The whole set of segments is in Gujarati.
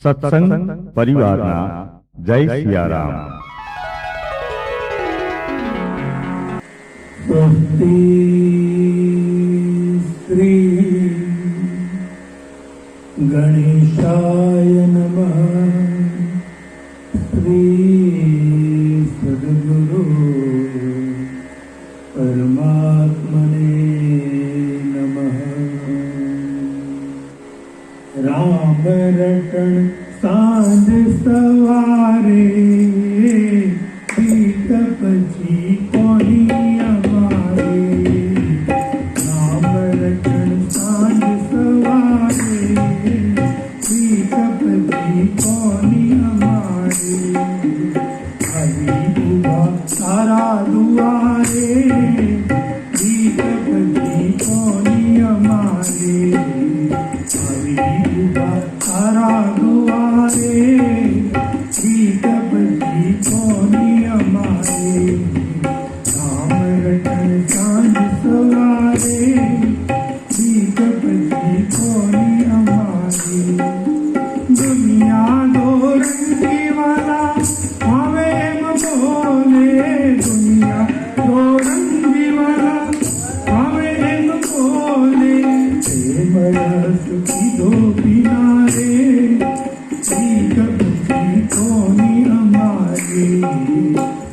સત્સંગ પરિવારના જય સિયારામ. સ્વસ્તિ શ્રી ગણેશાય નમઃ. શ્રી સદગુરુ પરમાત્મને નમઃ. રામ રટણ સાંજ સવારે પીત પછી કોની અમારે. રામ રટણ સાંજ સવારે પીત પછી કોની અમારે. આવી ઉભા તારા દુઆરે પીત પછી કોની અમારે. તારા દુઆરે પીત પછી કોની અમારે. રામ રટણ સાંજ સવારે પીત પછી કોની અમારે. દુનિયા દોરંગી વાલા હવે એમ બોલે. દુનિયા દોરંગી વાલા હવે એમ બોલે. પ્રેમ રસ કીધો પીના રે પીત પછી કોની અમારે.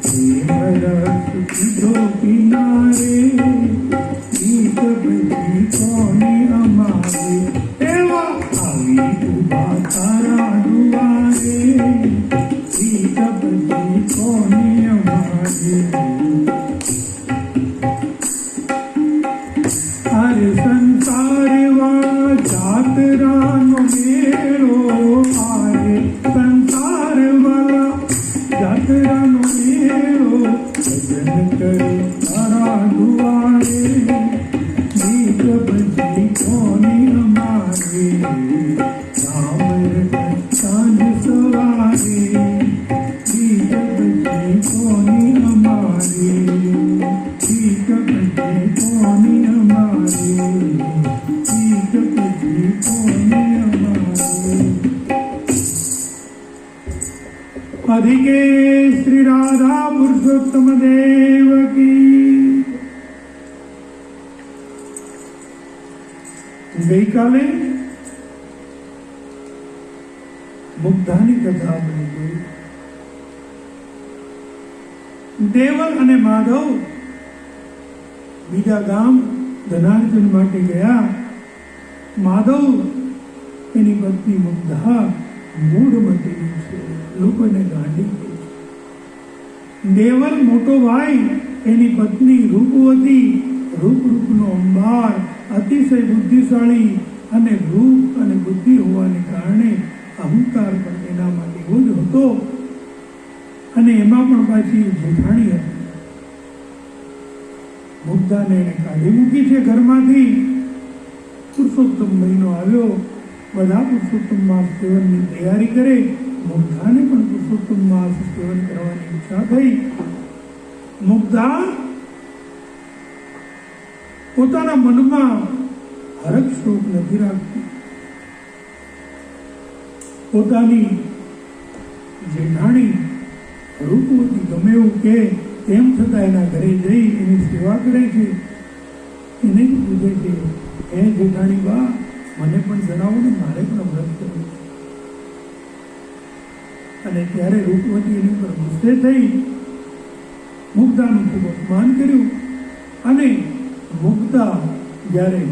પ્રેમ રસ કીધો પીના રે પીત પછી કોની અમારે. એવા આવી ઉભા તારા દુઆરે પીત પછી કોની અમારે. હરે સંસાર જાતરાનો મેળો. આરે સંસાર વાળા જાતરાનો મેળો. ભજન કરે તારા દુઆરે પીત પછી કોની અમારે. રામ રટણ સાંજ સવારે પીત પછી કોની અમારે. પીત પછી કોની અમારે. પીત પછી કોની અમારે. અધિકે શ્રી રાધા પુરુષોત્તમ દેવ કી. ગઈકાલે મુગ્ધાની કથા આપણે જોઈ. દેવલ અને માધવ બીજા ગામ ધનાર્જન માટે ગયા. માધવ એની પત્ની મુગ્ધા મૂળ મટેલી છે, લોકોને ગાંડી છે. દેવલ મોટો ભાઈ એની પત્ની રૂપવતી, રૂપનો અંબાર, અતિશય બુદ્ધિશાળી અને રૂપ અને બુદ્ધિ હોવાને કારણે અહંકાર પણ એનામાં એવો જ હતો. અને એમાં પણ પાછી જેઠાણી હતી. મુગ્ધાને એને કાઢી મૂકી છે ઘરમાંથી. પુરુષોત્તમ મહિનો આવ્યો, બધા પુરુષોત્તમ માસ સેવનની તૈયારી કરે. મુગ્ધાને પણ પુરુષોત્તમ માસ સેવન કરવાની ઈચ્છા થઈ. મુગ્ધા પોતાના મનમાં હરખ શોક નથી રાખતી. પોતાની જેઠાણી રૂપવતી ગમે એવું કે તેમ છતાં એના ઘરે જઈ એની સેવા કરે છે. એને જ પૂછે છે, હે જેઠાણી બા, મને પણ જણાવો ને, મારે પણ વ્રત કરવું છે. અને ત્યારે રૂપવતી એની ઉપર ગુસ્સે થઈ, મુગ્ધાનું ખૂબ અપમાન કર્યું. અને મુગ્ધા જ્યારે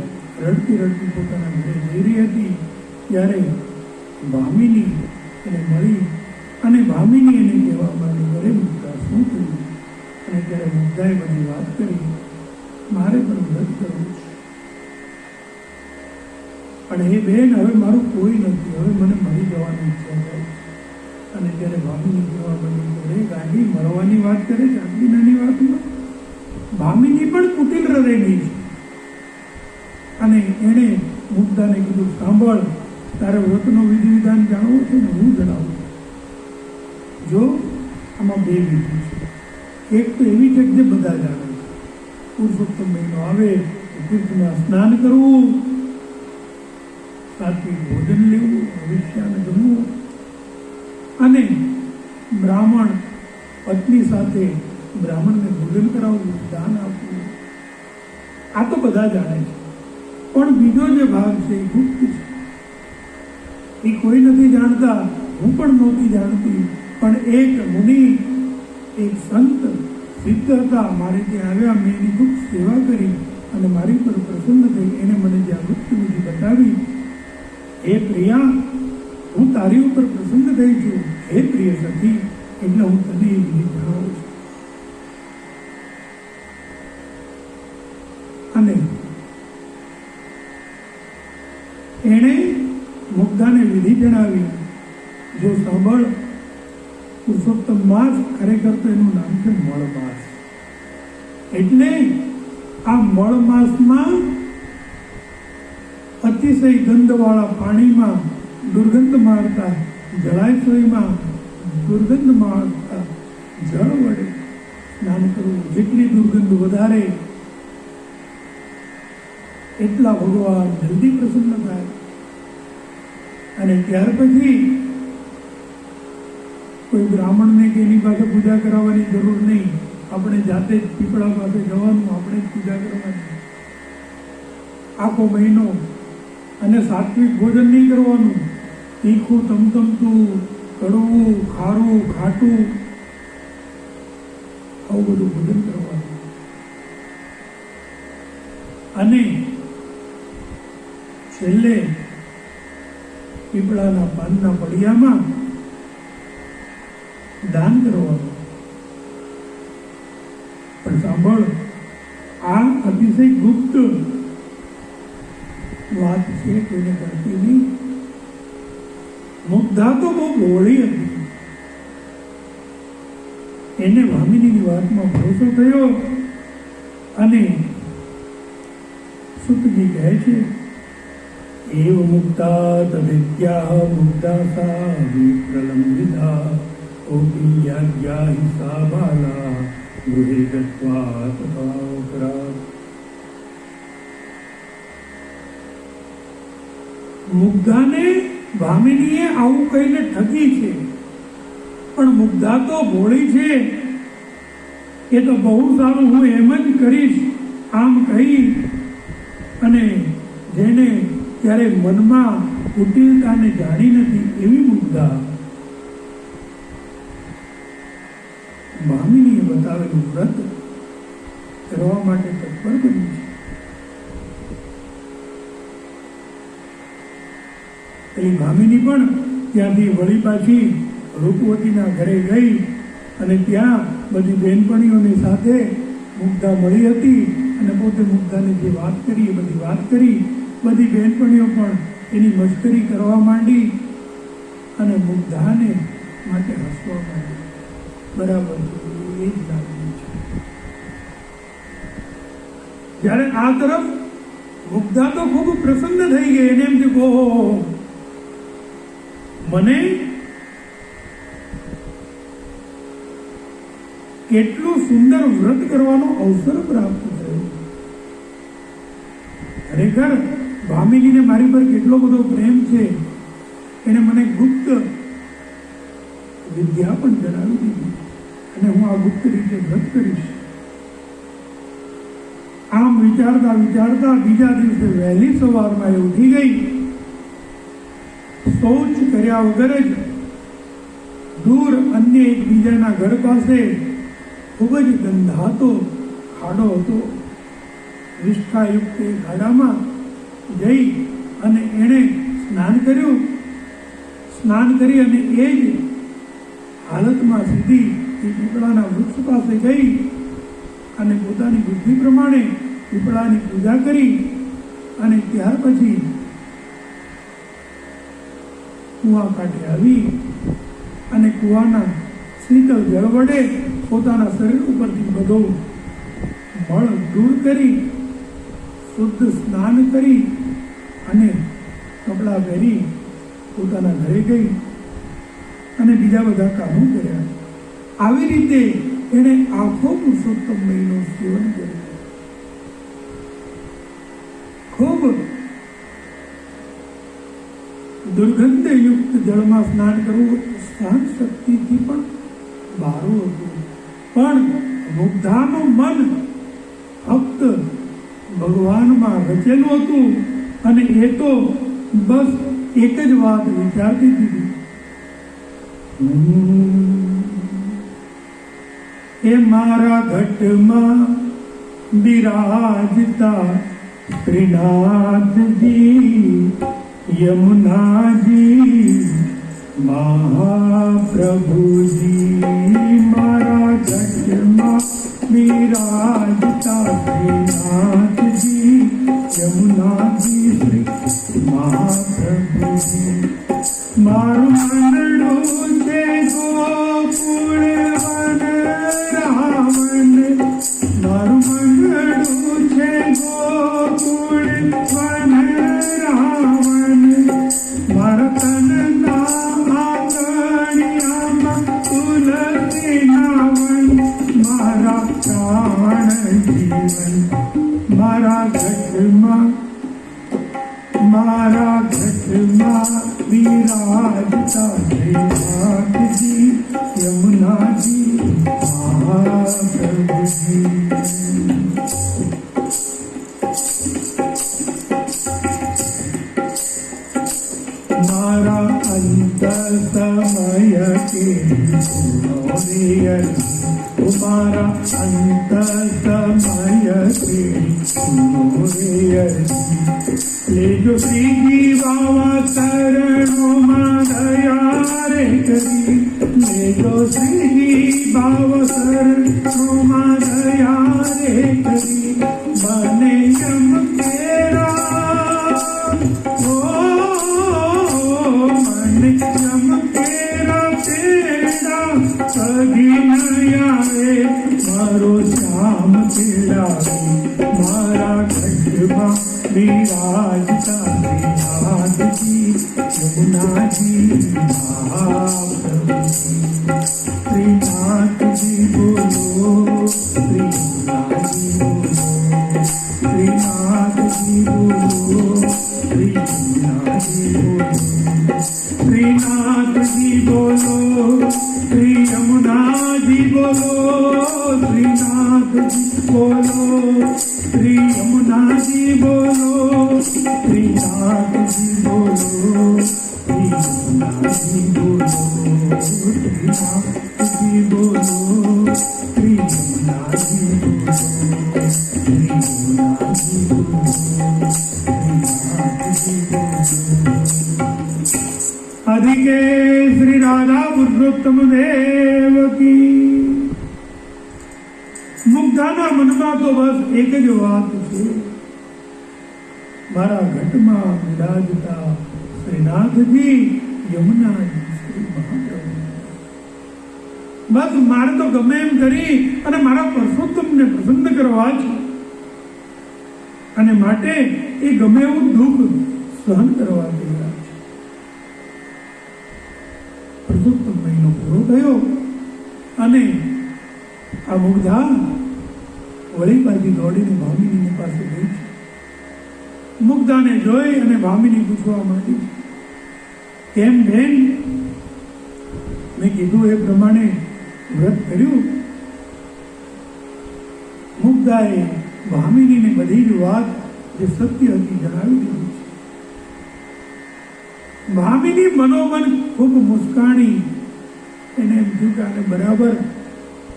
રડતી રડતી પોતાના ઘરે જઈ રહી હતી ત્યારે ભામિની એને મળી. અને ભામિની એને કહેવા માંડી, અરે મુગ્ધા, શું થયું? અને ત્યારે મુગ્ધાએ બધી વાત કરી, મારે પણ વ્રત કરવું છે, પણ હે બેન, હવે મારું કોઈ નથી, હવે મને મરી જવાની ઈચ્છા થાય. અને ત્યારે ભામિની કહેવા માંડી, અરે ગાંડી, મરવાની વાત કરે છે આટલી નાની વાતમાં? ભામિની પણ કુટિલ હૃદયની છે. અને એણે મુગ્ધાને કીધું, સાંભળ, તારે વ્રતનો વિધિ વિધાન જાણવો છે ને, હું જણાવું. જો આમાં બે વિધિ છે. એક તો એવી છે કે જે બધા જાણે છે. પુરુષોત્તમ મહિનો આવે તો તીર્થમાં સ્નાન કરવું, સાત્વિક ભોજન લેવું, ભવિષ્યાને જમવું, અને બ્રાહ્મણ પત્ની સાથે બ્રાહ્મણને ભોજન કરાવવું, દાન આપવું, આ તો બધા જાણે છે. પણ બીજો જે ભાગ છે એ ગુપ્ત છે. એ કોઈ નથી જાણતા, હું પણ નહોતી જાણતી. પણ એક મુનિ, એક સંત સિદ્ધ હતા, મારે ત્યાં આવ્યા, મેં એની ખૂબ સેવા કરી અને મારી પર પ્રસન્ન થઈ. એને મને જે આ ગુપ્ત વિધિ બતાવી, હે પ્રિયા, હું તારી ઉપર પ્રસન્ન થઈ છું, હે પ્રિય સખી, એટલે હું તને એ વિધિ જણાવું છું. અને એણે મુગ્ધાને વિધિ જણાવી. જો સાંભળ, પુરુષોત્તમ માસ ખરેખર તો એનું નામ છે મળ માસ. એટલે આ મળ માસમાં અતિશય ગંધવાળા પાણીમાં દુર્ગંધ મારતા, જળાશયમાં દુર્ગંધ મારતા જળ વડે સ્નાન કરવું. જેટલી દુર્ગંધ વધારે એટલા ભગવાન જલ્દી પ્રસન્ન થાય. અને ત્યાર પછી કોઈ બ્રાહ્મણને કે એની પાસે પૂજા કરાવવાની જરૂર નહીં. આપણે જાતે જ પીપળા પાસે જવાનું, આપણે જ પૂજા કરવાની. આખો મહિનો. અને સાત્વિક ભોજન નહીં કરવાનું. તીખું, તમતમતું, કડવું, ખારું, ખાટું, આવું બધું ભોજન કરવાનું. અને છેલ્લે પીપળાના પાનના પડિયામાં દાન કરવાનું. પણ સાંભળ, આ અતિશય ગુપ્ત વાત છે, કોઈને કરતી નહીં. મુગ્ધા તો બહુ ભોળી હતી. એને ભામિનીની વાતમાં ભરોસો થયો. અને સુતજી કહે છે, એવ મુક્તા તદિત્યાહ મુગ્ધા સા વિપ્રલંબિતા ઓપિયાજ્યા હિ સા બાલા ગૃહે ગત્વા તથા. મુગ્ધાને ભામિનીએ આવું કહીને ઠગી છે. પણ મુગ્ધા તો ભોળી છે. એ તો બહુ સારું, હું એમ જ કરીશ, આમ કહી અને જેને ત્યારે મનમાં કુટિલતાને જાણી નથી એવી મુગ્ધા ભામિનીએ બતાવેલું વ્રત કરવા માટે તત્પર બની છે. પેલી ભામિની પણ ત્યાંથી વળી પાછી રૂપવતીના ઘરે ગઈ અને ત્યાં બધી બહેનપણીઓની સાથે મુગ્ધા મળી હતી. અને પોતે મુગ્ધાને જે વાત કરી એ બધી વાત કરી. બધી બહેનપણીઓ પણ એની મશ્કરી કરવા માંડી અને મુગ્ધાને માટે હસવા માંડી. બરાબર, એ જ લાગણી છે. જ્યારે આ તરફ મુગ્ધા તો ખૂબ પ્રસન્ન થઈ ગઈ. એને એમ થયું, ઓહો, મને કેટલું સુંદર વ્રત કરવાનો અવસર પ્રાપ્ત થયો. ખરેખર ભામિનીને મારી પર કેટલો બધો પ્રેમ છે. એને મને ગુપ્ત વિદ્યા પણ જણાવી દીધી અને હું આ ગુપ્ત રીતે વ્રત કરીશ. આમ વિચારતા વિચારતા બીજા દિવસે વહેલી સવારમાં એ ઉઠી ગઈ. શૌચ કર્યા વગર જ દૂર અન્ય એકબીજાના ઘર પાસે ખૂબ જ ગંધાતો ખાડો હતો. નિષ્ઠાયુક્ત એ ખાડામાં જઈ અને એણે સ્નાન કર્યું. સ્નાન કરી અને એ જ હાલતમાં સીધી એ પીપળાના વૃક્ષ પાસે ગઈ અને પોતાની બુદ્ધિ પ્રમાણે પીપળાની પૂજા કરી. અને ત્યાર પછી કૂવા કાંઠે આવી અને કૂવાના શીતળ જળ વડે પોતાના શરીર ઉપરથી બધો મળ દૂર કરી શુદ્ધ સ્નાન કરી અને કપડાં પહેરી પોતાના ઘરે ગઈ અને બીજા બધા કામો કર્યા. આવી રીતે એણે આખો પુરુષોત્તમ મહિનો સેવન કર્યું. ખૂબ દુર્ગંધયુક્ત જળમાં સ્નાન કરવું સહન શક્તિથી પણ બહારું હતું. પણ મુગ્ધાનું મન ફક્ત ભગવાનમાં રચેલું હતું અને એ તો બસ એક જ વાત વિચારતી હતી, એ મારા ઘટમાં બિરાજતા શ્રીનાથજી યમુનાજી મહાપ્રભુજી, મારા ઘટમાં બિરાજતા શ્રીનાથજી યમુનાજી શ્રી મહાપ્રભુજી. મારું મંડળું છે ગોકુળ વન રાવણ, મારું મંડળું છે ગોકુળ વન રાવણ, મારા તનના આંગણિયામાં તુલસીના વન, મારા પ્રાણ જીવન, મારા ઘટમાં વિરાજતા શ્રીનાથજી યમુનાજી મહાપ્રભુજી. મારા અંત સમય કે મારા અંત સમય કે લેજો શ્રીજી બાવા શરણોમાં દયા રે કરી, લેજો શ્રીજી બાવા શરણોમાં દયા રે કરી, મને યમ કેરા ઓ મને યમ કેરા તેરા કદી ન આવે, મારો શ્યામ તેડાવે, મારા ઘટમાં વિરાજતા શ્રીનાથજી યમુનાજી મહાપ્રભુજી. શ્રીનાથજી બોલો, શ્રીનાથજી બોલો, શ્રીનાથજી બોલો, શ્રીનાથજી બોલો, શ્રીનાથજી બોલો, શ્રી યમુનાજી બોલો, શ્રીનાથજી બોલો, શ્રી યમુનાજી બોલો, શ્રીનાથજી બોલો, શ્રી યમુનાજી બોલો, શ્રીનાથજી બોલો, શ્રી યમુનાજી બોલો, શ્રી યમુનાજી બોલો, શ્રીનાથજી બોલો. अधिके श्री राधा पुरुषोत्तम देव की. મુગ્ધાના મનમાં તો બસ એક જ વાત છે, મારા ઘટમાં વિરાજતા શ્રીનાથજી યમુનાજી શ્રી મહાપ્રભુ. બસ મારે તો ગમે એમ કરી અને મારા પુરુષોત્તમને પ્રસન્ન કરવા છે, અને માટે એ ગમે એવું દુઃખ સહન કરવા તૈયાર છે. પુરુષોત્તમ મહિનો પૂરો થયો અને આ મુગ્ધા વળી પાછી દોડીને ભામિનીની પાસે ગઈ છે. મુગ્ધાને જોઈ અને ભામિની પૂછવા માંડી, કેમ બેન, મેં કીધું એ પ્રમાણે વ્રત કર્યું? મુગ્ધાએ ભામિનીને બધી જ વાત જે સત્ય હતી જણાવી દીધી છે. ભામિની મનોમન ખૂબ મુસ્કાણી, એને એમ થયું કે આને બરાબર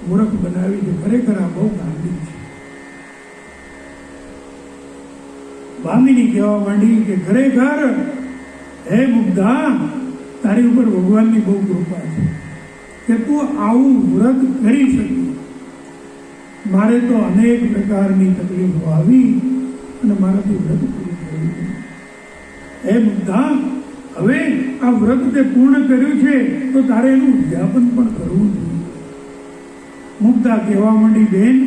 મૂર્ખ બનાવી છે, ખરેખર આ બહુ ગાંડી છે. ભામિની કહેવા માંડી કે ખરેખર હે મુગ્ધા, તારી ઉપર ભગવાનની બહુ કૃપા છે કે તું આવું વ્રત કરી શકી. મારે તો અનેક પ્રકારની તકલીફો આવી અને મારાથી વ્રત પૂરું થયું. હે મુગ્ધા, હવે આ વ્રત તે પૂર્ણ કર્યું છે તો તારે એનું ઉદ્યાપન પણ કરવું જોઈએ. મુગ્ધા કહેવા માંડી, બેન,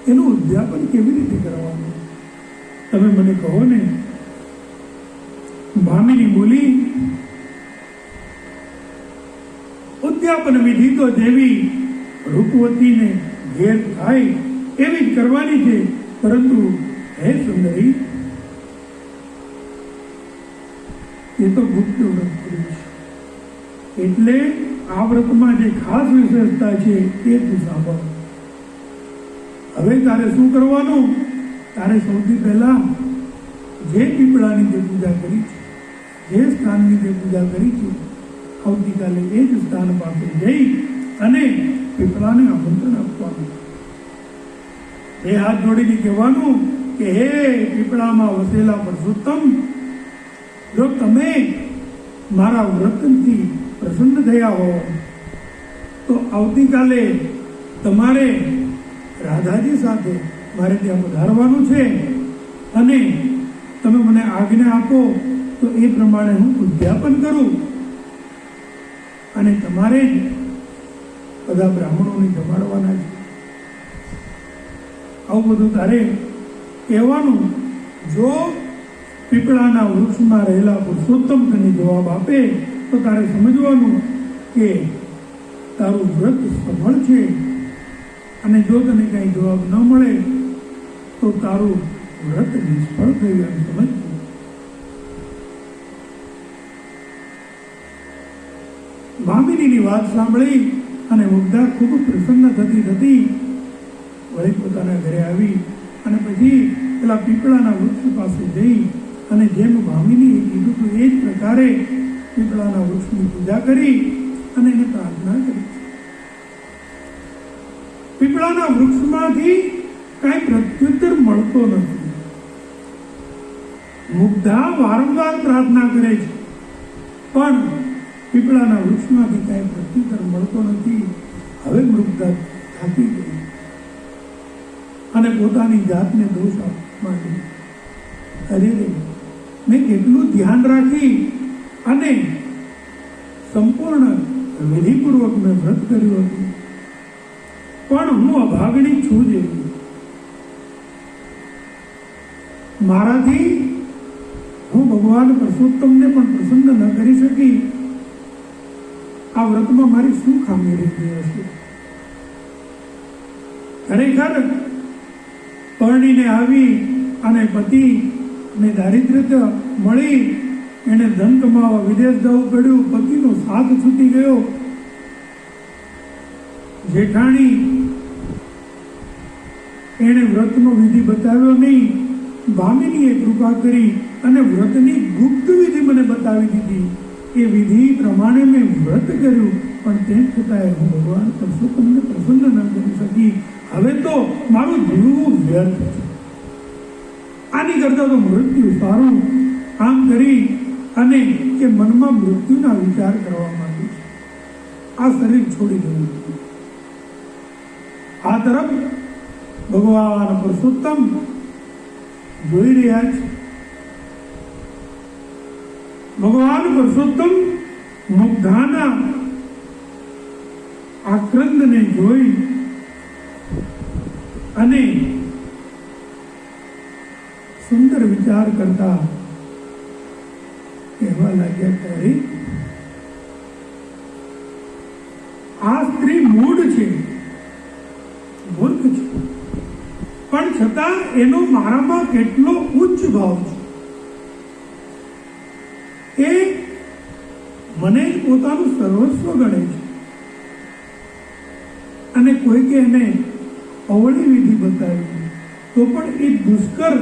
એનું ઉદ્યાપન કેવી રીતે કરવાનું, તમે મને કહો ને. ભામિની બોલી, ઉદ્યાપન વિધિ તો જેવી રૂપવતીને ઘેર થાય એવી જ કરવાની છે, પરંતુ હે સુંદરી, એ એ તો ગુપ્ત વ્રત કર્યું છે. એટલે આ વ્રતમાં જે ખાસ વિશેષતા છે એ તું સાંભળ. હવે તારે શું કરવાનું? તારે સૌથી પહેલા જે પીપળાની જે પૂજા કરી છે, જે સ્થાનની જે પૂજા કરી છે, આવતીકાલે એ જ સ્થાન પાસે જઈ અને પીપળાને આમંત્રણ આપવાનું. બે હાથ જોડીને કહેવાનું કે હે પીપળામાં વસેલા પુરુષોત્તમ, જો તમે મારા વ્રતથી પ્રસન્ન થયા હો તો આવતીકાલે તમારે રાધાજી સાથે મારે ત્યાં પધારવાનું છે અને તમે મને આજ્ઞા આપો તો એ પ્રમાણે હું ઉદ્યાપન કરું અને તમારે જ બધા બ્રાહ્મણોને જમાડવાના છે. આવું બધું તારે કહેવાનું. જો પીપળાના વૃક્ષમાં રહેલા પુરુષોત્તમ તને જવાબ આપે તો તારે સમજવાનું કે તારું વ્રત સફળ છે, અને જો તને કંઈ જવાબ ન મળે તો તારું વ્રત નિષ્ફળ થયું એમ સમજવું. ભામિનીની વાત સાંભળી અને મુગ્ધા ખૂબ પ્રસન્ન થતી થતી વળી પોતાના ઘરે આવી અને પછી પેલા પીપળાના વૃક્ષ પાસે જઈ અને જેમ ભામિનીએ કીધું હતું એ જ પ્રકારે પીપળાના વૃક્ષની પૂજા કરી અને એને પ્રાર્થના કરી. પીપળાના વૃક્ષમાંથી કાંઈ પ્રત્યુત્તર મળતો નથી. મુગ્ધા વારંવાર પ્રાર્થના કરે છે પણ પીપળાના વૃક્ષમાંથી કાંઈ પ્રત્યુત્તર મળતો નથી. હવે મુગ્ધા થાકી ગઈ અને પોતાની જાતને દોષ આપવા માંડી. અરે મેં કેટલું ધ્યાન રાખી અને સંપૂર્ણ વિધિપૂર્વક મેં વ્રત કર્યું હતું, પણ હું અભાગણી છું. જેવી મારાથી હું ભગવાન પુરુષોત્તમને પણ પ્રસન્ન ન કરી શકી. આ વ્રતમાં મારી શું ખામી રહી ગઈ હશે? ખરેખર પરણીને આવી અને પતિને દારિદ્ર્ય મળી, એને ધન કમાવા વિદેશ જવું પડ્યું, પતિનો સાથ છૂટી ગયો, જેઠાણી એણે વ્રતનો વિધિ બતાવ્યો નહીં. ભામિનીએ કૃપા કરી અને વ્રતની ગુપ્ત વિધિ મને બતાવી દીધી. એ વિધિ પ્રમાણે મેં વ્રત કર્યું, પણ તેમ છતાંય હું ભગવાન પુરુષોત્તમને પ્રસન્ન ન કરી શકી. હવે તો મારું જીવવું વ્યર્થ છે. આની કરતા તો મૃત્યુ સારું. આમ કરી અને કે મનમાં મૃત્યુના વિચાર કરવા માંડી છે. આ શરીર છોડી દેવું. આ તરફ ભગવાન પુરુષોત્તમ જોઈ રહ્યા છે. ભગવાન પુરુષોત્તમ મુગ્ધાના આક્રંદને જોઈ અને સુંદર વિચાર કરતા કહેવા લાગ્યા કે અરે આ સ્ત્રી મૂઢ છે, મૂર્ખ છે, પણ છતાં એનો મારામાં કેટલો ઉચ્ચ ભાવ છે. એ મને જ પોતાનું સર્વસ્વ ગણે છે અને કોઈકે એને અવળી વિધિ બતાવી તો પણ એ દુષ્કર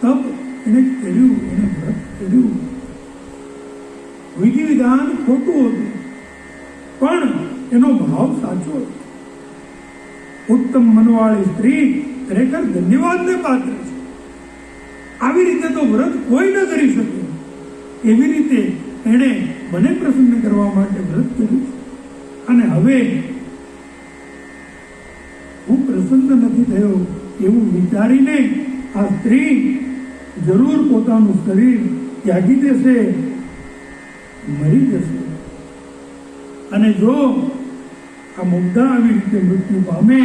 તપ એને કર્યું, એને વ્રત કર્યું. વિધિ વિધાન ખોટું હતું પણ એનો ભાવ સાચો હતો. ઉત્તમ મનવાળી સ્ત્રી ખરેખર ધન્યવાદને પાત્ર છે. આવી રીતે તો વ્રત કોઈ ન કરી શકે. એવી રીતે એણે મને પ્રસન્ન કરવા માટે વ્રત કર્યું છે અને હવે હું પ્રસન્ન નથી થયો એવું વિચારીને આ સ્ત્રી જરૂર પોતાનું શરીર ત્યાગી દેશે, મરી જશે. અને જો આ મુગ્ધા આવી રીતે મૃત્યુ પામે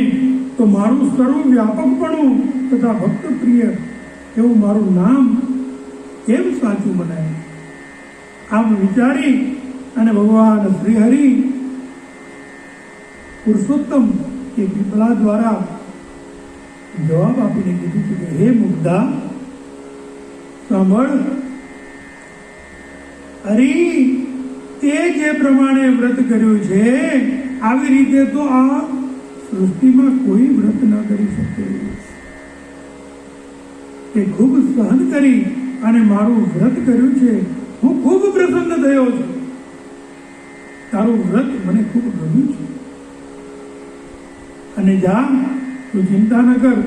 તો મારું સર્વ વ્યાપકપણું તથા ભક્ત પ્રિય એવું મારું નામ કેમ સાચું બનાય? આમ વિચારી અને ભગવાન શ્રી હરિ પુરુષોત્તમ એ પીપળા દ્વારા જવાબ આપીને કીધું કે હે મુગ્ધા, સાંભળ, અરે તે જે પ્રમાણે વ્રત કર્યું છે આવી રીતે તો આ સૃષ્ટિમાં કોઈ વ્રત ન કરી શકે. તે ખૂબ સહન કરી અને મારું વ્રત કર્યું છે. હું ખૂબ પ્રસન્ન થયો છું. તારું વ્રત મને ખૂબ ગમ્યું છે. અને જા, તું ચિંતા ન કર,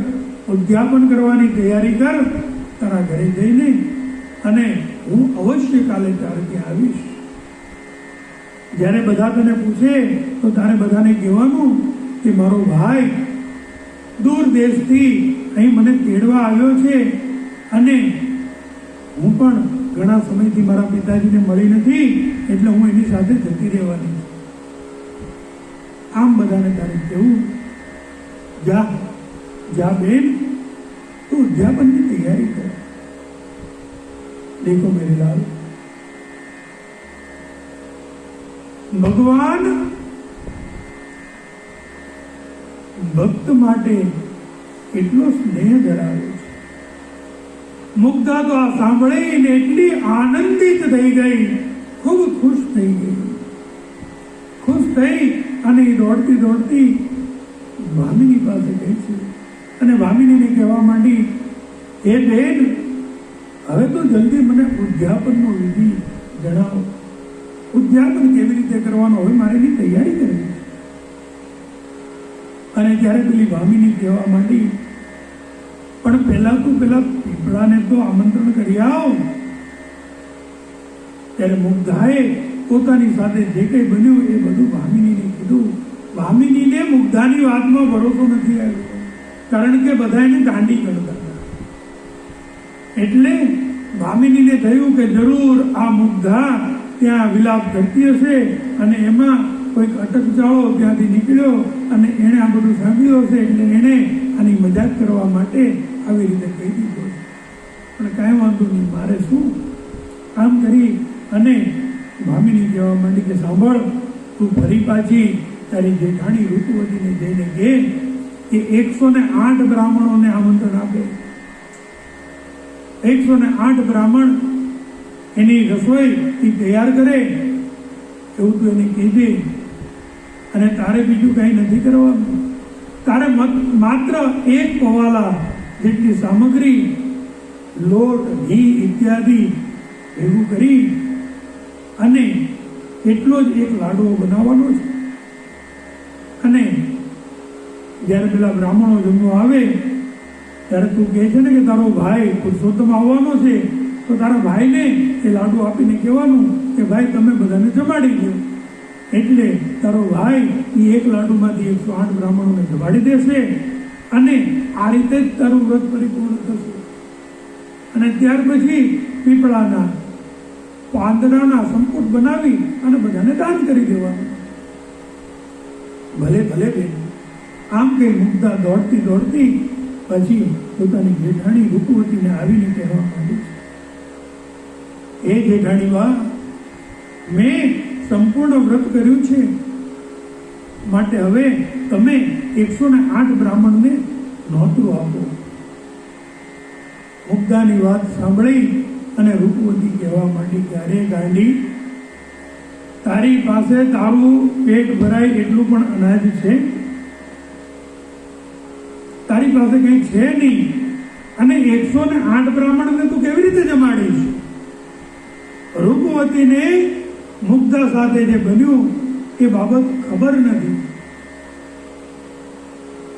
ઉદ્યાપન કરવાની તૈયારી કર તારા ઘરે જઈને, અને હું અવશ્ય કાલે તારે ત્યાં આવીશ. જ્યારે બધા તને પૂછે તો તારે બધાને કહેવાનું કે મારો ભાઈ દૂર દેશથી અહીં મને તેડવા આવ્યો છે, અને હું પણ ઘણા સમયથી મારા પિતાજીને મળી નથી, એટલે હું એની સાથે જતી રહેવાની છું. આમ બધાને તારે કહેવું. જા જા બેન, તું ઉદ્યાપનની તૈયારી કર. દેખો મેરે લાલ, ભગવાન ભક્ત માટે એટલો સ્નેહ ધરાવે છે. મુગ્ધા તો આ સાંભળીને એટલી આનંદિત થઈ ગઈ, ખૂબ ખુશ થઈ ગઈ. ખુશ થઈ અને દોડતી દોડતી ભામિની પાસે ગઈ છે અને ભામિનીને કહેવા માંડી, હે બેન, હવે તો જલ્દી મને ઉદ્યાપનનો વિધિ જણાવો. ઉદ્યાપન કેવી રીતે કરવાનો, હવે મારે એની તૈયારી કરવી છે. અને ત્યારે પેલી ભામિની કહેવા માંડી, પણ પહેલા તો પેલા પીપળાને તો આમંત્રણ કરી આવ. ત્યારે મુગ્ધાએ પોતાની સાથે જે કંઈ બન્યું એ બધું ભામિનીને કીધું. ભામિનીને મુગ્ધાની વાતમાં ભરોસો નથી આવ્યો, કારણ કે બધા એને ગાંડી ગણતા હતા. એટલે ભામિનીને થયું કે જરૂર આ મુગ્ધા ત્યાં વિલાપ કરતી હશે, અને એમાં કોઈક અટકચાળો ત્યાંથી નીકળ્યો અને એણે આ બધું સાંભળ્યું હશે, એટલે એણે આની મજાક કરવા માટે આવી રીતે કહી દીધું. પણ કાંઈ વાંધો નહીં, મારે શું. આમ કરી અને ભામિની કહેવા માંડી કે સાંભળ, તું ફરી પાછી તારી જેઠાણી ઋતુવતીને જઈને કહે કે 108 બ્રાહ્મણોને આમંત્રણ આપે. 108 બ્રાહ્મણ એની રસોઈ તૈયાર કરે એવું તું એને કહેજે. અને તારે બીજું કંઈ નથી કરવાનું. તારે માત્ર 1 પવાલા જેટલી સામગ્રી, લોટ, ઘી ઇત્યાદિ ભેગું કરી અને એટલો જ એક લાડવો બનાવવાનો છે. અને જ્યારે પેલા બ્રાહ્મણો જમવા આવે ત્યારે તું કહે છે ને કે તારો ભાઈ પુરુષોત્તમ આવવાનો છે, તો તારા ભાઈને એ લાડુ આપીને કહેવાનું કે ભાઈ તમે બધાને જમાડી દો. એટલે તારો ભાઈ એ 1 લાડુમાંથી 108 બ્રાહ્મણોને જમાડી દેશે, અને આ રીતે જ તારું વ્રત પરિપૂર્ણ થશે. અને ત્યાર પછી પીપળાના પાંદડાના સંપુટ બનાવી અને બધાને દાન કરી દેવાનું. ભલે ભલે બેન. આમ કઈ મુગ્ધા દોડતી દોડતી પછી પોતાની જેઠાણી ઋતુવતીને આવીને કહેવા માંડી, એ જેઠાણી બા, મેં સંપૂર્ણ વ્રત કર્યું છે, માટે હવે તમે 108 બ્રાહ્મણને નોતરું આપો. મુગ્ધાની વાત સાંભળી અને ઋતુવતી કહેવા માંડી કે અરે ગાંડી, તારી પાસે તારું પેટ ભરાય એટલું પણ અનાજ છે? તારી પાસે કંઈ છે નહીં, અને 108 બ્રાહ્મણને તું કેવી રીતે જમાડીશ? ઋતુવતીને મુગ્ધા સાથે જે બન્યું એ બાબત ખબર નથી.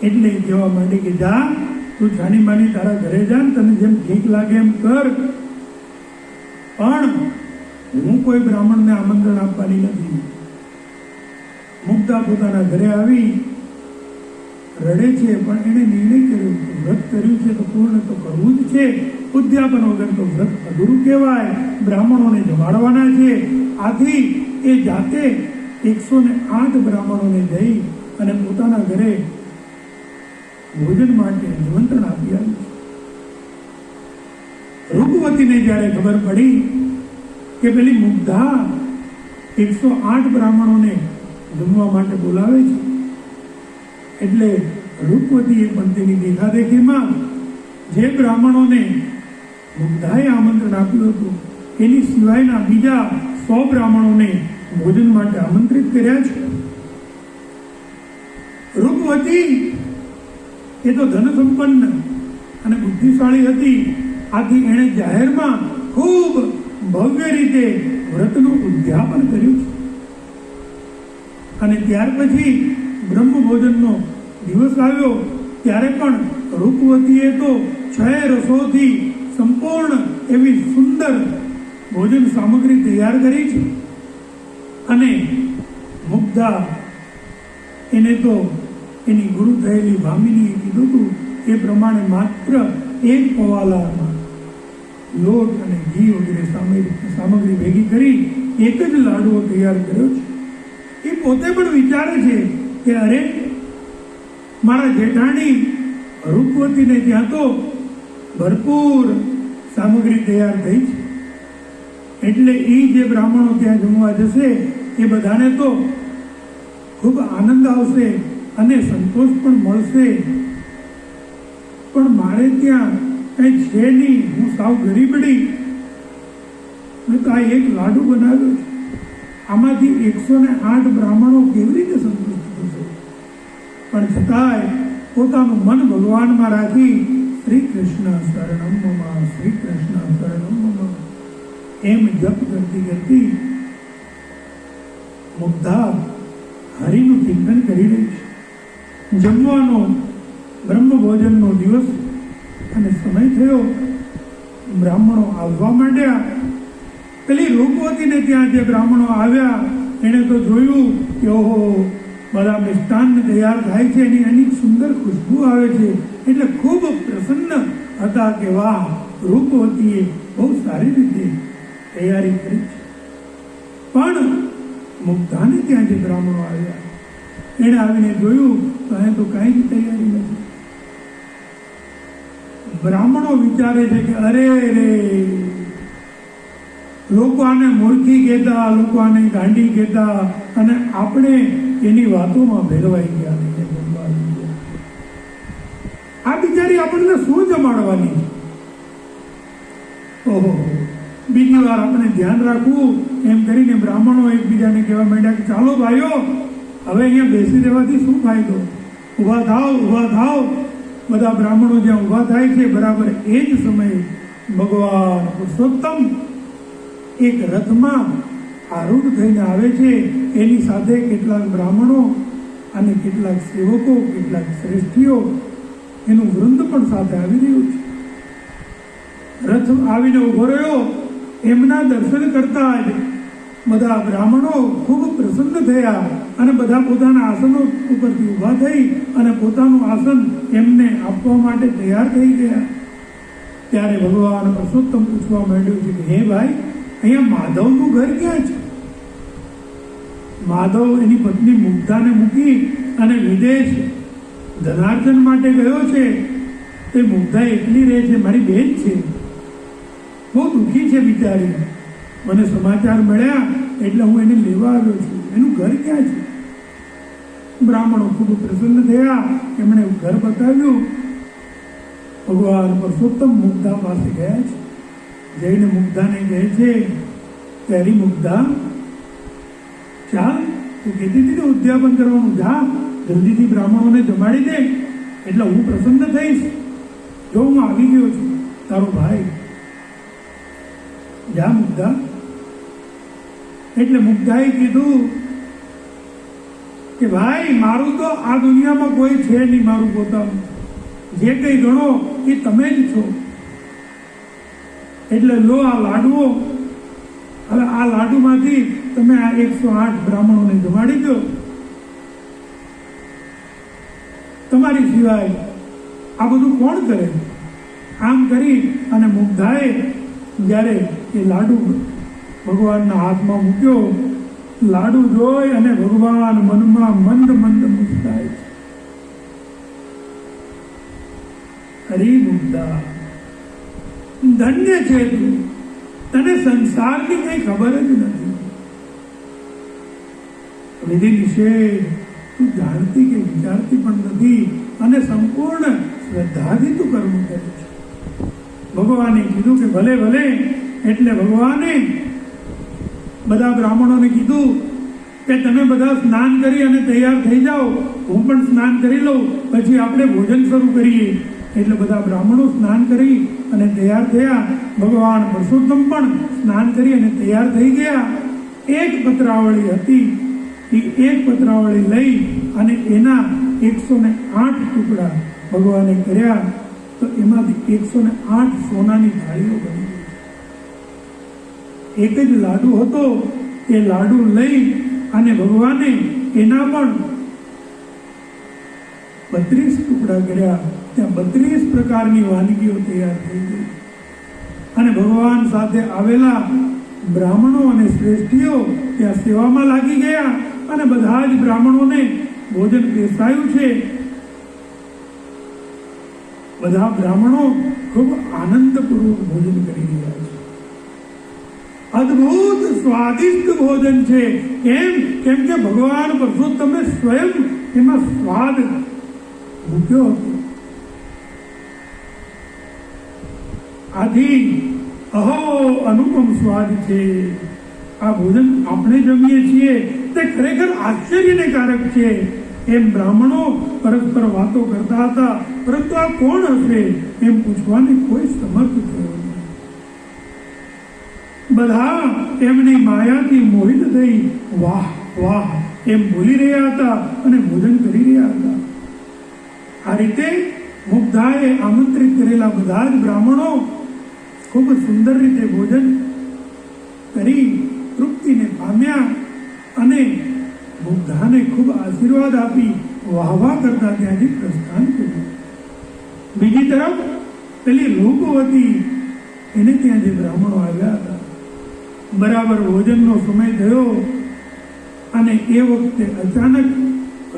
એટલે કહેવા માંડી કે જા, તું છાની માની તારા ઘરે જા, તને જેમ ઠીક લાગે એમ કર, પણ હું કોઈ બ્રાહ્મણને આમંત્રણ આપવાની નથી. મુગ્ધા પોતાના ઘરે આવી રડે છે, પણ એણે નિર્ણય કર્યો કે વ્રત કર્યું છે તો પૂર્ણ તો કરવું જ છે. ઉદ્યાપન વગર તો વ્રત અધૂરું કહેવાય. બ્રાહ્મણોને જમાડવાના છે. આથી એ જાતે 108 બ્રાહ્મણોને જઈ અને પોતાના ઘરે ભોજન માટે નિમંત્રણ આપી આવ્યું. ઋતુવતીને જ્યારે ખબર પડી કે પેલી મુગ્ધા 108 બ્રાહ્મણોને જમવા માટે બોલાવે છે, એટલે ઋતુવતીએ પણ તેની દેખાદેખીમાં જે બ્રાહ્મણોને મુગ્ધાએ આમંત્રણ આપ્યું હતું એની સિવાયના બીજા 100 બ્રાહ્મણોને ભોજન માટે આમંત્રિત કર્યા છે. રૂપવતી એ તો ધન સંપન્ન અને બુદ્ધિશાળી હતી. આથી એણે જાહેરમાં ખૂબ ભવ્ય રીતે વ્રતનું ઉદ્યાપન કર્યું છે. અને ત્યાર પછી બ્રહ્મ ભોજનનો દિવસ આવ્યો ત્યારે પણ રૂપવતીએ તો 6 રસોથી સંપૂર્ણ એવી સુંદર ભોજન સામગ્રી તૈયાર કરી છે. અને મુગ્ધા એને તો એની ગુરુ થયેલી ભામિનીએ કીધું હતું એ પ્રમાણે માત્ર 1 પવાલામાં લોટ અને ઘી વગેરે સામગ્રી ભેગી કરી એક જ લાડવો તૈયાર કર્યો છે. એ પોતે પણ વિચારે છે કે અરે મારા જેઠાણી રૂપવતીને ત્યાં તો ભરપૂર સામગ્રી તૈયાર થઈ છે, એટલે એ જે બ્રાહ્મણો ત્યાં જમવા જશે એ બધાને તો ખૂબ આનંદ આવશે અને સંતોષ પણ મળશે. પણ મારે ત્યાં કંઈ છે નહીં, હું સાવ ગરીબડી. મેં તો આ એક લાડુ બનાવ્યો છે, આમાંથી 108 બ્રાહ્મણો કેવી રીતે સંતુષ્ટ થશે? પણ છતાંય પોતાનું મન ભગવાનમાં રાખી શ્રી કૃષ્ણ શરણમ મમ, શ્રી કૃષ્ણ શરણમ મમ એમ જપ કરતી કરતી મુગ્ધા હરિનું ચિંતન કરી રહી છે. જમવાનો બ્રહ્મ ભોજનનો દિવસ અને સમય થયો. બ્રાહ્મણો આવવા માંડ્યા. પેલી રૂપવતીને ત્યાં જે બ્રાહ્મણો આવ્યા એણે તો જોયું કે ઓહો, બધા મિષ્ટાન તૈયાર થાય છે, એની સુંદર ખુશ્બુ આવે છે, એટલે ખૂબ પ્રસન્ન હતા કે વાહ, રૂપવતીએ બહુ સારી રીતે તૈયારી કરી છે. પણ મુગ્ધાને ત્યાં જે બ્રાહ્મણો આવ્યા એણે આવીને જોયું તો અહીં તો કાંઈ જ તૈયારી નથી. બ્રાહ્મણો વિચારે છે કે અરે રે, લોકો આને મૂર્ખી કહેતા, લોકો આને ગાંડી કહેતા, અને આપણે એની વાતોમાં ભેળવાઈ ગયા. આ બિચારી આપણને શું જમાડવાની? ઓહો, બીજી વાર આપણે ધ્યાન રાખવું એમ કરીને બ્રાહ્મણો એકબીજાને કહેવા માંડ્યા કે ચાલો ભાઈઓ, હવે અહીંયા બેસી રહેવાથી શું ફાયદો? ઊભા થાવ, ઊભા થાવ. બધા બ્રાહ્મણો જ્યાં ઊભા થાય છે બરાબર એ જ સમયે ભગવાન પુરુષોત્તમ એક રથમાં આરૂઢ થઈને આવે છે. એની સાથે કેટલાક બ્રાહ્મણો અને કેટલાક સેવકો, કેટલાક શ્રેષ્ઠીઓ, એનું વૃંદ પણ સાથે આવી રહ્યું છે. રથ આવીને ઉભો રહ્યો. એમના દર્શન કરતા જ બધા બ્રાહ્મણો ખૂબ પ્રસન્ન થયા અને બધા પોતાના આસનો ઉપરથી ઊભા થઈ અને પોતાનું આસન એમને આપવા માટે તૈયાર થઈ ગયા. ત્યારે ભગવાન પુરુષોત્તમ પૂછવા માંડ્યું છે કે હે ભાઈ, અહીંયા માધવનું ઘર ક્યાં છે? માધવ એની પત્ની મુગ્ધાને મૂકી અને વિદેશ ધનાર્જન માટે ગયો છે. તે મુગ્ધા એકલી રહે છે, મારી બેન છે, બહુ દુઃખી છે બિચારી. મને સમાચાર મળ્યા એટલે હું એને લેવા આવ્યો છું. એનું ઘર ક્યાં છે? બ્રાહ્મણો ખૂબ પ્રસન્ન થયા. એમણે ઘર બતાવ્યું. ભગવાન પુરુષોત્તમ મુગ્ધા પાસે ગયા છે. જઈને મુગ્ધાને કહે છે કે હરી મુગ્ધા, ચાલ, તું કહેતી હતી ને ઉદ્યાપન કરવાનું, જા જલ્દીથી બ્રાહ્મણોને જમાડી દે એટલે હું પ્રસન્ન થઈશ. જો હું આવી ગયો છું, તારો ભાઈ, જા મુગ્ધા. એટલે મુગ્ધાએ કીધું કે ભાઈ, મારું તો આ દુનિયામાં કોઈ છે નહીં, મારું પોતાનું. જે કંઈ ગણો એ તમે જ છો. એટલે લો આ લાડુઓ. હવે આ લાડુમાંથી તમે આ 108 બ્રાહ્મણોને જમાડી દો. તમારી સિવાય આ બધું કોણ કરે? આમ કરી અને મુગ્ધાએ જ્યારે એ લાડુ ભગવાનના હાથમાં મૂક્યો, લાડુ જોઈ અને ભગવાન મનમાં મંદ મંદ મુસ્કાય છે. હરી મુગ્ધા, ધન્ય છે તું, તને સંસારની કઈ ખબર જ નથી. વિધિ નિષેધ તું જાણતી કે વિચારતી પણ નથી અને સંપૂર્ણ શ્રદ્ધાથી તું કર્મ કરે છે. ભગવાને કીધું કે ભલે ભલે, એટલે ભગવાને બધા બ્રાહ્મણોને કીધું કે તમે બધા સ્નાન કરી અને તૈયાર થઈ જાઓ, હું પણ સ્નાન કરી લઉં, પછી આપણે ભોજન શરૂ કરીએ. એટલે બધા બ્રાહ્મણો સ્નાન કરી અને તૈયાર થયા. ભગવાન પુરુષોત્તમ પણ સ્નાન કરી અને તૈયાર થઈ ગયા. એક પત્રાવળી હતી, એ એક પત્રાવળી લઈ અને એના 108 ટુકડા ભગવાને કર્યા. તો એમાંથી 108 સોનાની થાળીઓ બની. એક જ લાડુ હતો, એ લાડુ લઈ અને ભગવાને એના પણ 32 ટુકડા કર્યા. ત્યાં 32 પ્રકારની વાનગીઓ તૈયાર થઈ ગઈ. અને ભગવાન સાથે આવેલા બ્રાહ્મણો અને શ્રેષ્ઠીઓ ત્યાં સેવામાં લાગી ગયા અને બધા જ બ્રાહ્મણોને ભોજન પીરસાયું છે. બધા બ્રાહ્મણો ખૂબ આનંદપૂર્વક ભોજન કરી રહ્યા છે. અદ્ભુત સ્વાદિષ્ટ ભોજન છે. કેમ કે ભગવાન પુરુષોત્તમે સ્વયં એમાં સ્વાદ મૂક્યો હતો. આથી અહો અનુપમ સ્વાદ છે. આ ભોજન આપણે જમીએ છીએ તે ખરેખર આશ્ચર્યને કારક છે. એમ બ્રાહ્મણો પરસ્પર વાતો કરતા હતા, પરંતુ આ કોણ હશે એમ પૂછવાની કોઈ સમર્થ થયો નહીં. બધા તેમની માયાથી મોહિત થઈ વાહ વાહ એમ બોલી રહ્યા હતા અને ભોજન કરી રહ્યા હતા. આ રીતે મુગ્ધાએ આમંત્રિત કરેલા બધા જ બ્રાહ્મણો ખૂબ સુંદર રીતે ભોજન કરી તૃપ્તિને પામ્યા અને મુગ્ધાને ખૂબ આશીર્વાદ આપી વાહવા કરતા ત્યાંથી પ્રસ્થાન કર્યું. બીજી તરફ પેલી રૂપવતી એને ત્યાં જે બ્રાહ્મણો આવ્યા હતા, બરાબર ભોજનનો સમય થયો અને એ વખતે અચાનક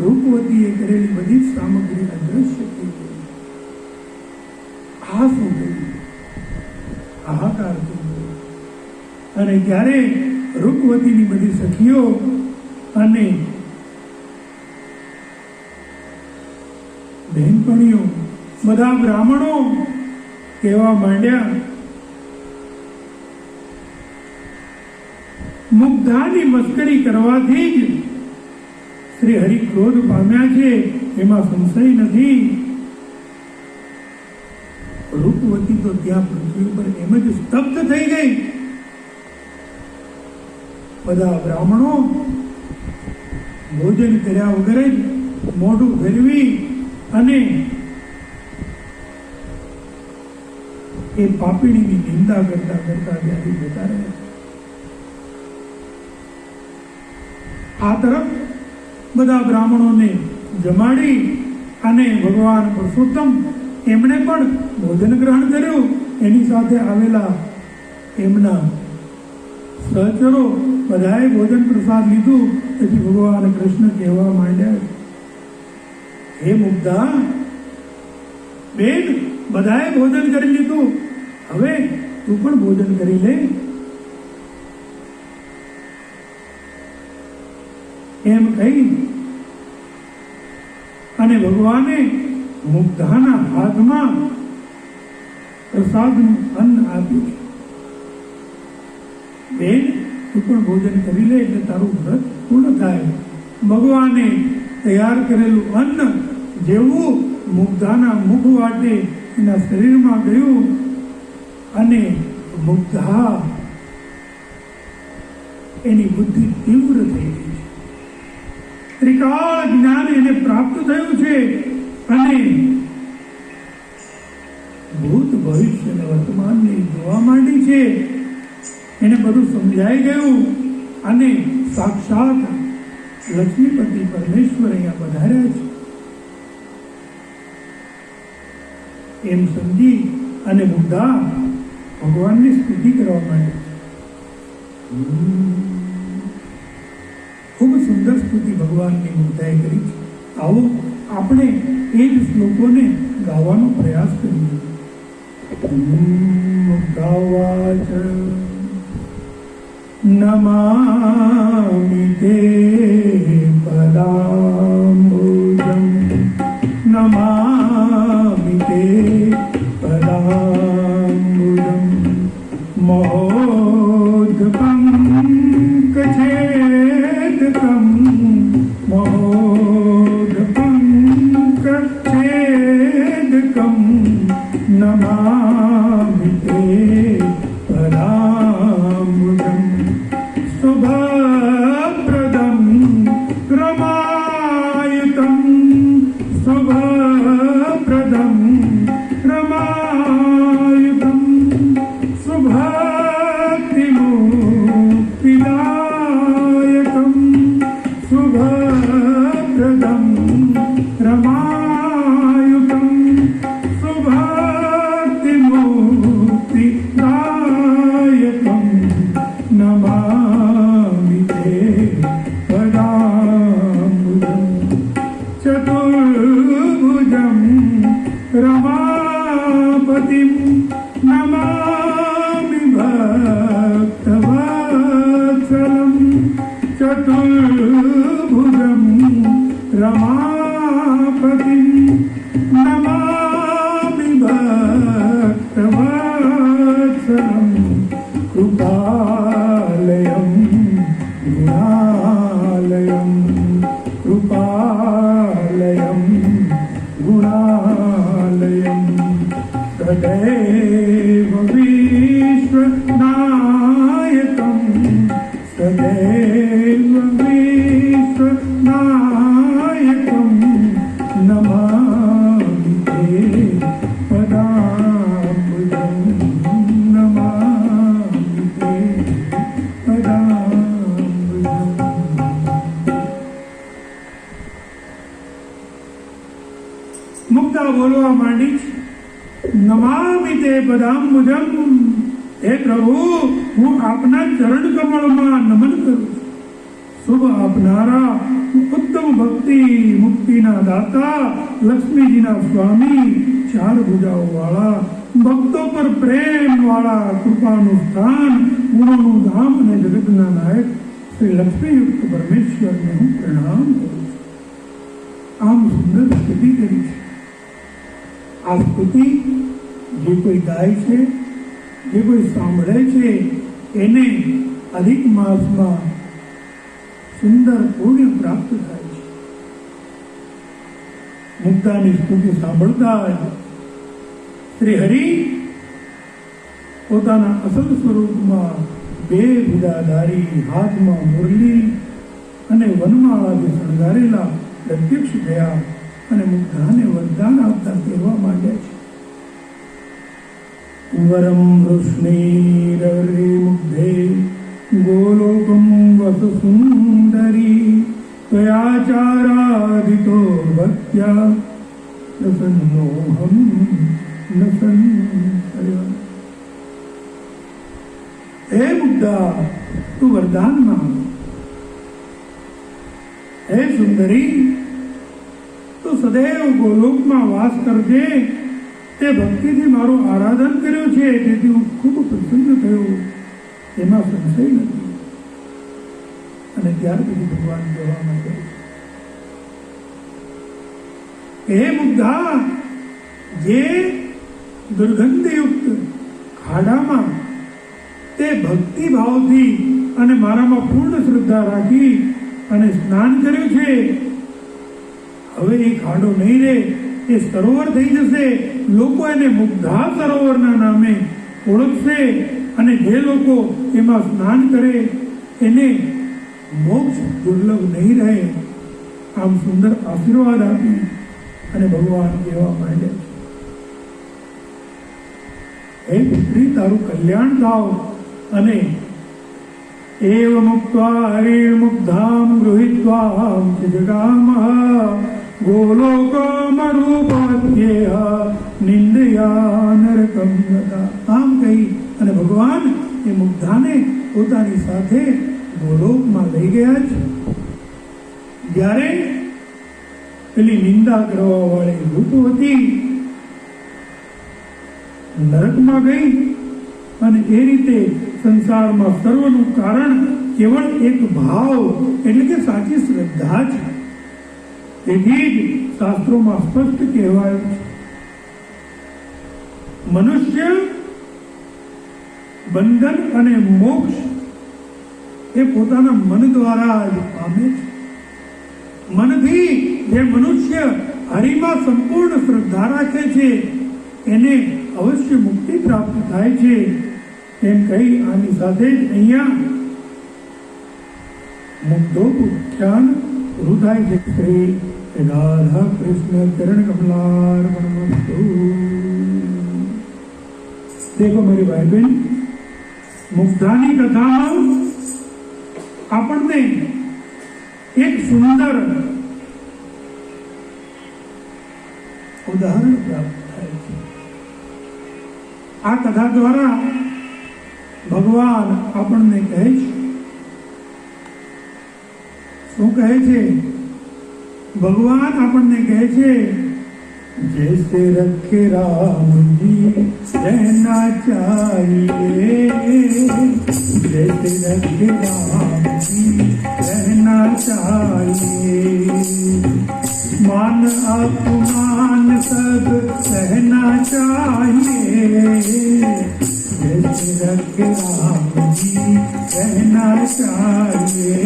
રૂપવતીએ કરેલી બધી સામગ્રી અદ્રશ્ય થઈ ગઈ. આ શું થયું? હાહાકાર થઈ ગયો. અને ત્યારે રૂપવતીની બધી સખીઓ અને બહેનપણીઓ બધા બ્રાહ્મણો કહેવા માંડ્યા, મુગ્ધાની મસ્કરી કરવાથી જ શ્રી હરિ ક્રોધ પામ્યા છે, એમાં સંશય નથી. રૂપવતી તો ત્યાં પૃથ્વી ઉપર એમ જ સ્તબ્ધ થઈ ગઈ. બધા બ્રાહ્મણો ભોજન કર્યા વગર જ મોઢું ફેરવી અને એ પાપીણીની નિંદા કરતા કરતા ત્યાંથી જતા રહ્યા. આ તરફ બધા બ્રાહ્મણોને જમાડી અને ભગવાન પુરુષોત્તમ એમણે પણ ભોજન ગ્રહણ કર્યું. એની સાથે આવેલા એમના સહચરો બધાએ ભોજન પ્રસાદ લીધું. પછી ભગવાન કૃષ્ણ કહેવા માંડ્યા, હે મુગ્ધા બેન, બધાએ ભોજન કરી લીધું, હવે તું પણ ભોજન કરી લે. એમ કહી અને ભગવાને મુગ્ધાના હાથમાં પ્રસાદનું અન્ન આપ્યું. બેન, તું પણ ભોજન કરી લે એટલે તારું વ્રત પૂર્ણ થાય. ભગવાને તૈયાર કરેલું અન્ન જેવું મુગ્ધાના મુખ વાટે એના શરીરમાં ગયું અને મુગ્ધા એની બુદ્ધિ તીવ્ર થઈ ગઈ. ત્રિકાળ જ્ઞાન એને પ્રાપ્ત થયું છે અને ભૂત ભવિષ્ય અને વર્તમાનને જોવા માંડી છે. એને બધું સમજાઈ ગયું અને સાક્ષાત લક્ષ્મીપતિ પરમેશ્વર અહીંયા પધાર્યા છે એમ સમજી અને મુગ્ધા ભગવાનની સ્તુતિ કરવા માંડે. ખૂબ સુંદર સ્તુતિ ભગવાનની મુગ્ધાએ કરી છે. આવો આપણે એ જ શ્લોકોને ગાવાનો પ્રયાસ કરીએ. મુગ્ધાવાચ નમામિ તે પદામ્બુજં નમામિ તે પદામ્બુજં મહો શુભપ્રદમ રમાયતમ શુભપ્રદમ રમાયતમ શુભક્તિમુક્તિદાયકમ શુભપ્રદમ રમાયતમ શુભક્તિમુક્તિદાયકમ નમામિ તે પદામ્બુજં ચતુર્ભુજં રમાપતિં નમામિ ભક્તવત્સલં ચતુર્ભુજં રમાપતિં નમામિ ભક્તવત્સલં કૃપાલયં ગુણાલયં કૃપાલયં ગુણાલયં સદૈવ વિશ્વનાયકં સદૈવ વિશ્વનાયકં નમામિ તે પદામ્બુજં નમામિ તે પદામ્બુજં. મુક્તા બોલવા માંડી છે, નમામિ તે પદામ્બુજં. હે પ્રભુ, હું આપના ચરણ કમળમાં નમન કરું છું. શુભ આપનારા, ઉત્તમ ભક્તિ મુક્તિના દાતા, લક્ષ્મીજીના સ્વામી, ચાર ભુજાઓ વાળા, ભક્તો પર પ્રેમ વાળા, કૃપાનું સ્થાન, ગુણોનું ધામ અને જગતના નાયક શ્રી લક્ષ્મીયુક્ત પરમેશ્વરને હું પ્રણામ કરું છું. આમ સુંદર સ્તુતિ કરી છે. આ સ્તુતિ જે કોઈ ગાય છે, જે કોઈ સાંભળે છે, એને અધિક માસમાં સુંદર પુણ્ય પ્રાપ્ત થાય છે. મુક્તાની સ્તુતિ સાંભળતા જ શ્રી હરિ પોતાના અસલ સ્વરૂપમાં બે ભુજાધારી, હાથમાં મુરલી અને વનમાળાથી શણગારેલા પ્રત્યક્ષ થયા અને મુક્તાને વરદાન આપતા કહેવા માંડ્યા છે. વરમ વૃષ્ણિરવરે મુગ્ધે ગોલોકમ વસ સુંદરી ત્વયાચારાધિતો ભક્ત્યા પ્રસન્નોહમ ન સંશય. હે મુગ્ધા, તું વરદાન માંગ. હે સુંદરી, તું સદૈવ ગોલોકમાં વાસ કરજે. તે ભક્તિથી મારું આરાધન કર્યું છે, તેથી હું ખૂબ પ્રસન્ન થયો, એમાં સંશય નથી. અને ત્યાર પછી ભગવાન કહેવા માંગે, હે મુગ્ધા, જે દુર્ગંધયુક્ત ખાડામાં તે ભક્તિ ભાવથી અને મારામાં પૂર્ણ શ્રદ્ધા રાખી અને સ્નાન કર્યું છે, હવે એ ખાડો નહીં રહે, એ સરોવર થઈ જશે. લોકો એને મુગ્ધા સરોવરના નામે ઓળખશે અને જે લોકો એમાં સ્નાન કરે એને મોક્ષ દુર્લભ નહીં રહે. આમ સુંદર આશીર્વાદ આપી અને ભગવાન કહેવા માંડે, હે પુત્રી, તારું કલ્યાણ થાવ. અને એવ મુક્ત્વા હરિર્મુગ્ધામ ગૃહીત્વા જગામઃ ગોલોકમરૂપમધ્યેય નિંદયા નરકં ગતા. આમ કહી અને ભગવાન એ મુગ્ધાને પોતાની સાથે ગોલોકમાં લઈ ગયા છે. જ્યારે પેલી નિંદા કરવા વાળી ઋતુવતી નરકમાં ગઈ અને એ રીતે સંસારમાં સર્વનું કારણ કેવળ એક ભાવ એટલે કે સાચી શ્રદ્ધા છે. તેથી જ શાસ્ત્રોમાં સ્પષ્ટ કહેવાયું છે, મનુષ્ય બંધન અને મોક્ષ એ પોતાના મન દ્વારા જ પામે છે. મનથી જે મનુષ્ય હરિમાં સંપૂર્ણ શ્રદ્ધા રાખે છે એને અવશ્ય મુક્તિ પ્રાપ્ત થાય છે. એમ કહી આની સાથે જ અહીંયા मुग्धो उच्चान हृदय दिखे राधा कृष्ण चरण कमलार्पणमस्तु। देखो मेरी भाई बहन, मुग्धानी कथाમાં આપણને એક સુંદર ઉદાહરણ પ્રાપ્ત થાય છે। આ કથા દ્વારા ભગવાન આપણને કહે છે, શું કહે છે? ભગવાન આપણને કહે છે, जैसे रखे राम जी रहना चाहिए, जैसे रखे राम जी रहना चाहिए, मान अपमान सब सहना चाहिए, जैसे रखे राम जी रहना चाहिए,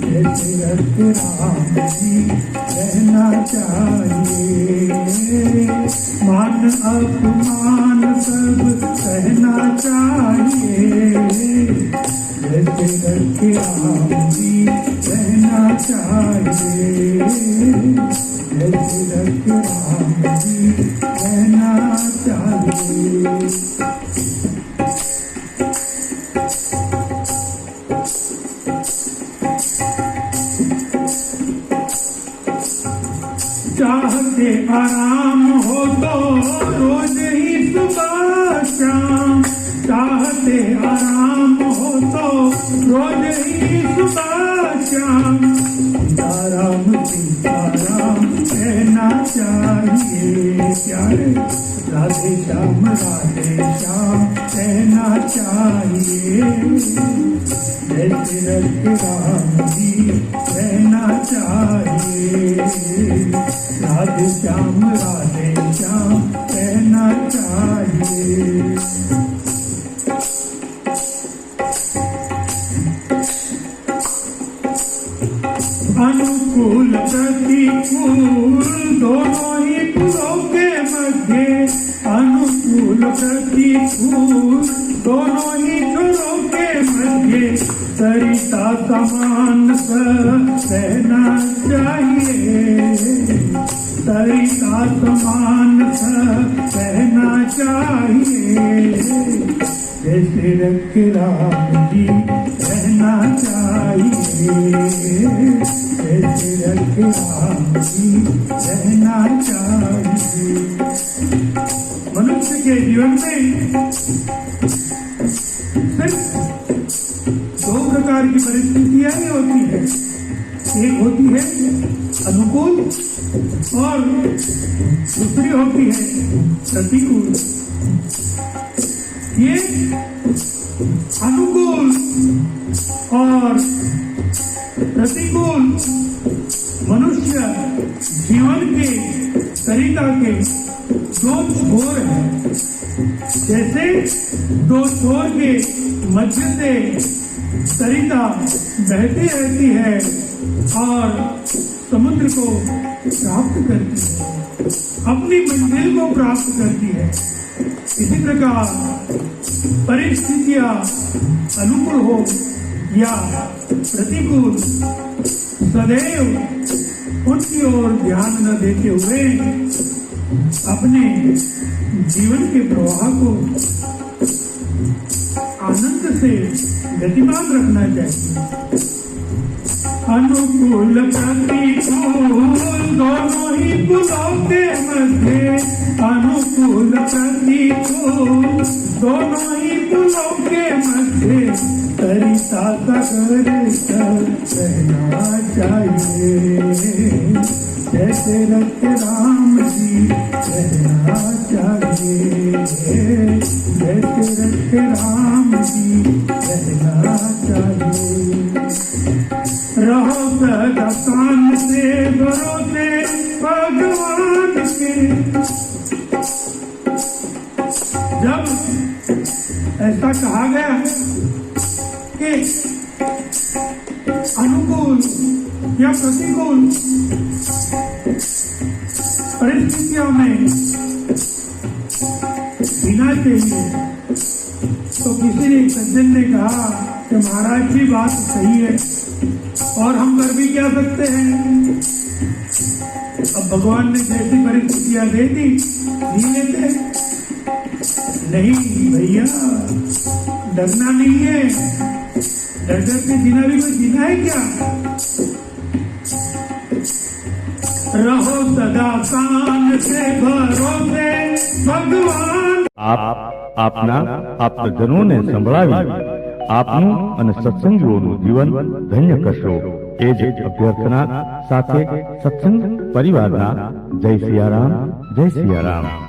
जैसे रखे राम जी रहना चाहिए, मान अपमान सब सहना चाहिए, जैसे रखे राम जी रहना चाहिए, जैसे रखे राम जी रहना चाहिए। चाहते आराम हो तो रोज ही सुबह शाम, चाहते आराम हो तो रोज ही सुबह शाम, सीताराम सीताराम कहना चाहिए, प्यारे राधे श्याम कहना चाहिए, जैसे रखे राम जी रहना चाहिए, राधे श्याम कहना चाहिए। अनुकूल प्रतिकूल दोनों ही कुलों के मध्य, अनुकूल प्रतिकूल दोनों ही कुलों के मध्य, सरिता समान सहना चाहिए, सरिता समान सहना चाहिए, जैसे रखे राम जी रहना चाहिए, जैसे रखे राम जी रहना चाहिए। मनुष्य के जीवन में सिर्फ दो प्रकार की परिस्थितियां ही होती है, एक होती है अनुकूल और दूसरी होती है प्रतिकूल। ये अनुकूल और प्रतिकूल मनुष्य जीवन के सरिता के दो छोर हैं। जैसे दो छोर के मध्य से सरिता बहती रहती है और समुद्र को प्राप्त करती है, अपनी मंजिल को प्राप्त करती है। इसी प्रकार परिस्थितियां अनुकूल हो या प्रतिकूल, सदैव उनकी ओर ध्यान न देते हुए अपने जीवन के प्रवाह को आनंद से गतिमान रखना चाहिए। अनुकूल प्रतिकूल दोनों ही कुलों के मध्य, अनुकूल प्रतिकूल दोनों ही कुलों के मध्य, सरिता रहना चाहिए, जैसे रखे राम जी रहना चाहिए, जैसे रखे राम जी रहना चाहिए। रहो सदा कान से भरोसे भगवान के, जब ऐसा कहा गया कि अनुकूल या प्रतिकूल परिस्थितियों में जीना चाहिए, तो किसी ने सज्जन ने कहा कि महाराज जी बात सही है और हम कर भी क्या सकते हैं। अब भगवान ने जैसी परिस्थितियां दे दी जी लेते हैं। नहीं भैया, डरना नहीं है, डर डर के जीना भी कोई जीना है क्या। रहो सदा कान से भरोसे भगवान। આપના આપજનોને સંભળાવી આપનું અને સત્સંગીઓનું જીવન ધન્ય કરશો એ જ અભ્યર્થના સાથે સત્સંગ પરિવારના જય સિયારામ, જય સિયારામ।